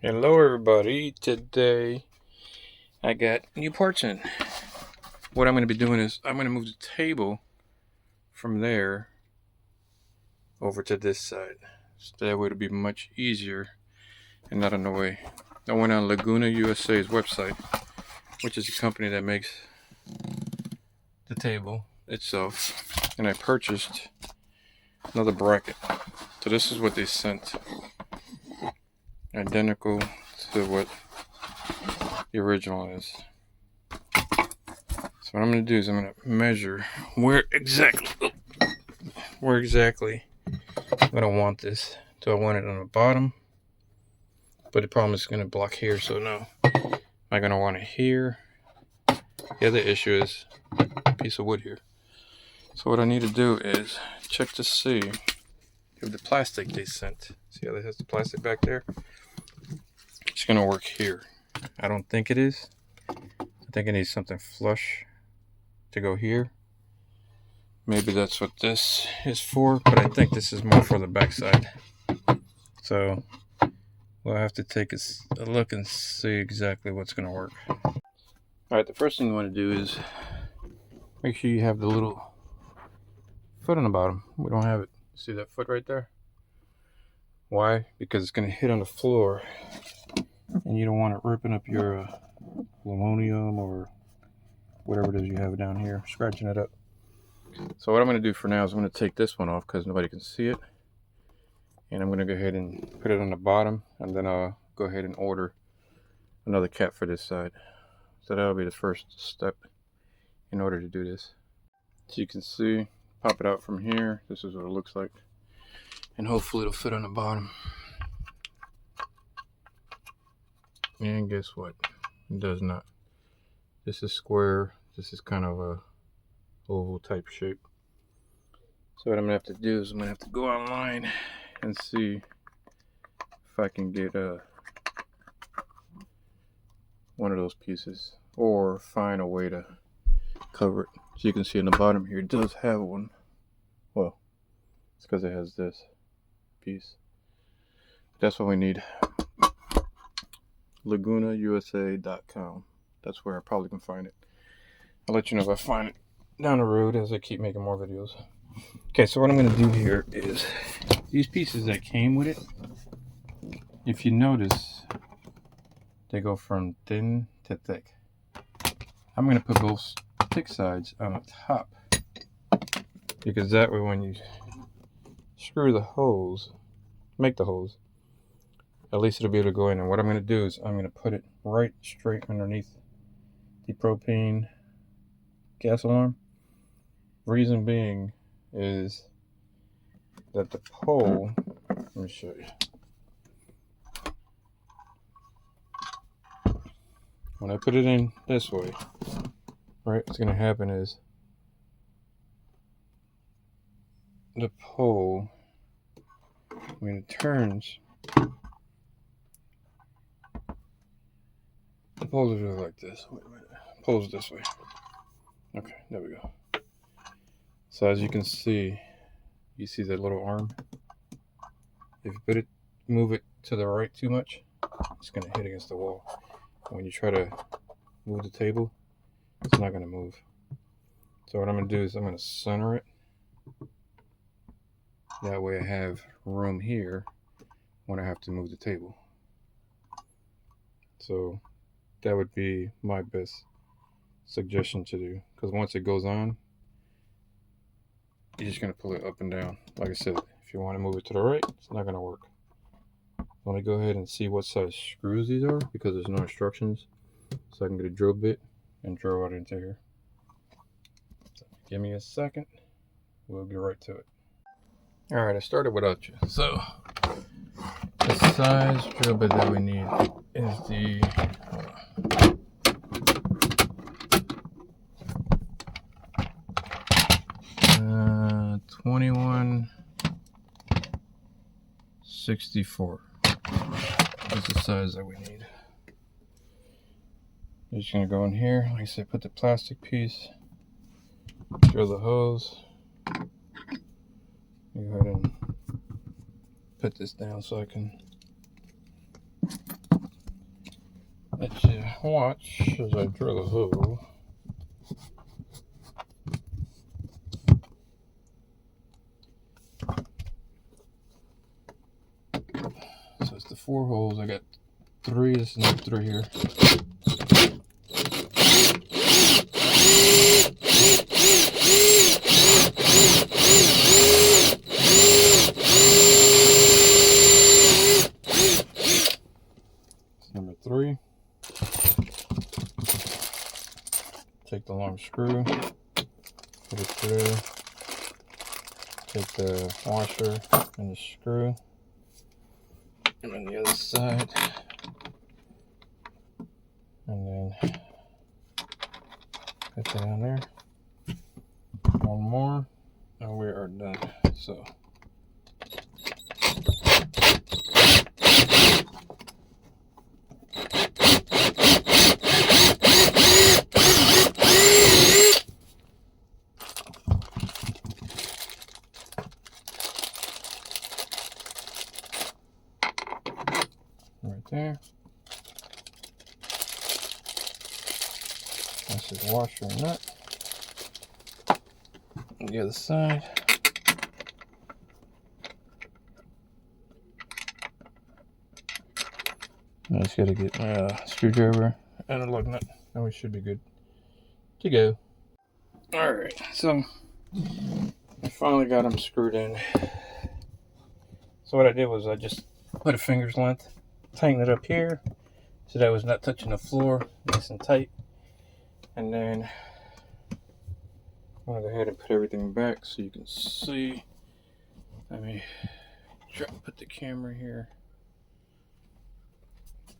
Hello everybody, today I got new parts in. What I'm going to be doing is I'm going to move the table from there over to this side. So that way it'll be much easier and not in the way. I went on Lagun USA's website, which is a company that makes the table itself, and I purchased another bracket. So this is what they sent. Identical to what the original is. So what I'm going to do is I'm going to measure where exactly I'm going to want this. Do I want it on the bottom? But the problem is going to block here, so no. Am I going to want it here? The other issue is a piece of wood here. So what I need to do is check to see if the plastic they sent, see how it has the plastic back there? It's going to work here. I don't think it is. I think it needs something flush to go here. Maybe that's what this is for, but I think this is more for the backside. So we'll have to take a look and see exactly what's going to work. Alright, the first thing you want to do is make sure you have the little foot on the bottom. We don't have it. See that foot right there? Why? Because it's going to hit on the floor, and you don't want it ripping up your aluminum or whatever it is you have down here, scratching it up. So what I'm going to do for now is I'm going to take this one off because nobody can see it. And I'm going to go ahead and put it on the bottom, and then I'll go ahead and order another cap for this side. So that'll be the first step in order to do this. So you can see, pop it out from here. This is what it looks like. And hopefully it'll fit on the bottom. And guess what? It does not. This is square. This is kind of a oval type shape. So what I'm gonna have to do is I'm gonna have to go online and see if I can get one of those pieces, or find a way to cover it. So you can see in the bottom here it does have one. Well, it's because it has this piece. That's what we need. LagunaUSA.com. That's where I probably can find it. I'll let you know if I find it down the road as I keep making more videos. Okay, so what I'm going to do here is these pieces that came with it, if you notice, they go from thin to thick. I'm going to put both thick sides on the top, because that way when you screw the holes, make the holes, at least it'll be able to go in. And what I'm going to do is I'm going to put it right straight underneath the propane gas alarm. Reason being is that the pole, let me show you. When I put it in this way, right, what's going to happen is the pole, when it turns, the pole is really like this. Wait a minute. Pole's this way. Okay, there we go. So as you can see, you see that little arm? If you move it to the right too much, it's going to hit against the wall. When you try to move the table, it's not going to move. So what I'm going to do is I'm going to center it. That way I have room here when I have to move the table. So that would be my best suggestion to do, because once it goes on, you're just going to pull it up and down. Like I said, if you want to move it to the right, it's not going to work. Let me go ahead and see what size screws these are, because there's no instructions. So I can get a drill bit and drill right into here. So give me a second. We'll get right to it. Alright, I started without you. So the size drill bit that we need is the 2164. That's the size that we need. You're just gonna go in here, like I said, put the plastic piece, drill the hose. Go ahead and put this down so I can let you watch as I drill a hole. So it's the 4 holes. I got 3. This is number 3 here. It's number 3. Take the long screw, put it through. Take the washer and the screw, and on the other side, and then put that on there. One more, and we are done. So right there. That's his washer and nut. On the other side. I just gotta get my screwdriver and a lug nut, and we should be good to go. Alright, so I finally got them screwed in. So what I did was I just put a finger's length, tighten it up here so that it was not touching the floor, nice and tight. And then I'm gonna go ahead and put everything back so you can see. Let me try to put the camera here.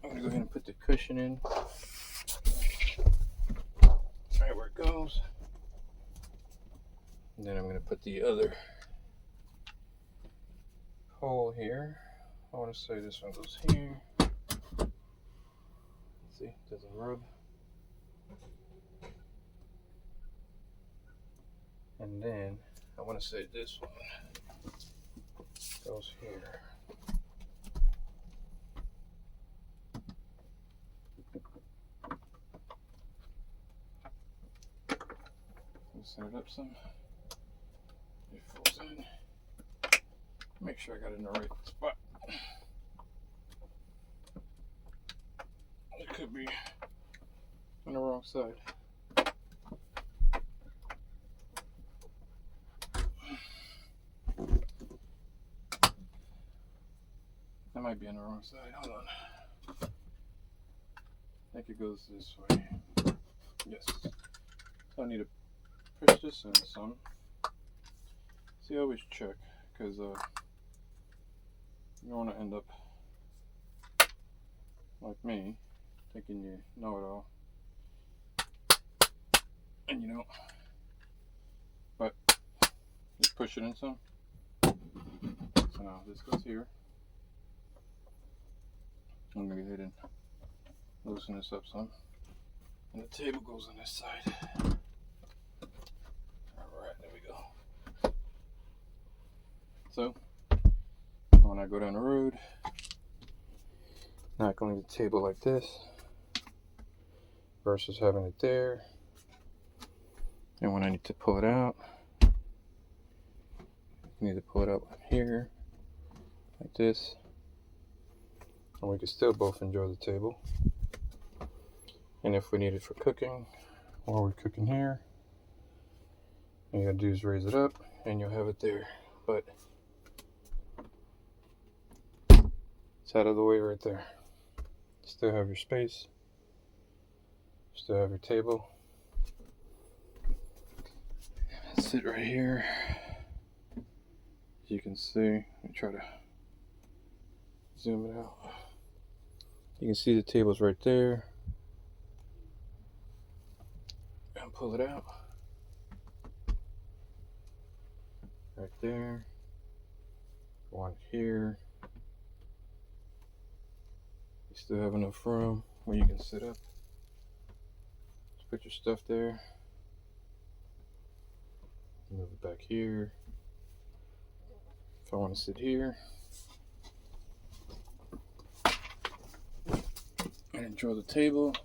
I'm gonna go ahead and put the cushion in. Right where it goes. And then I'm gonna put the other hole here. I want to say this one goes here. See, it doesn't rub. And then I want to say this one goes here. Set it up some. It falls in. Make sure I got it in the right spot. It could be on the wrong side. That might be on the wrong side. Hold on. I think it goes this way. Yes. So I need to push this in some. See, always check, because you don't want to end up like me, thinking you know it all, and you don't. But just push it in some. So now this goes here. I'm gonna go ahead and loosen this up some, and the table goes on this side. Alright, there we go. So when I go down the road, not going to leave the table like this versus having it there. And when I need to pull it out, I need to pull it out here like this. And we can still both enjoy the table. And if we need it for cooking, while we're cooking here, all you gotta do is raise it up and you'll have it there. But it's out of the way right there. Still have your space. Still have your table. Sit right here. As you can see, let me try to zoom it out. You can see the table's right there. And pull it out. Right there. One here. You still have enough room where you can sit up. Just put your stuff there. Move it back here. If I want to sit here. And enjoy the table.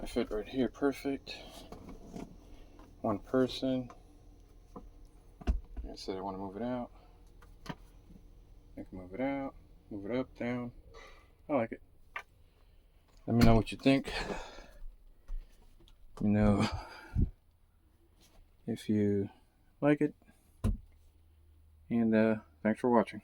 I fit right here, perfect. One person. I said I want to move it out. I can move it out, move it up, down. I like it. Let me know what you think. Let me know if you like it. And thanks for watching.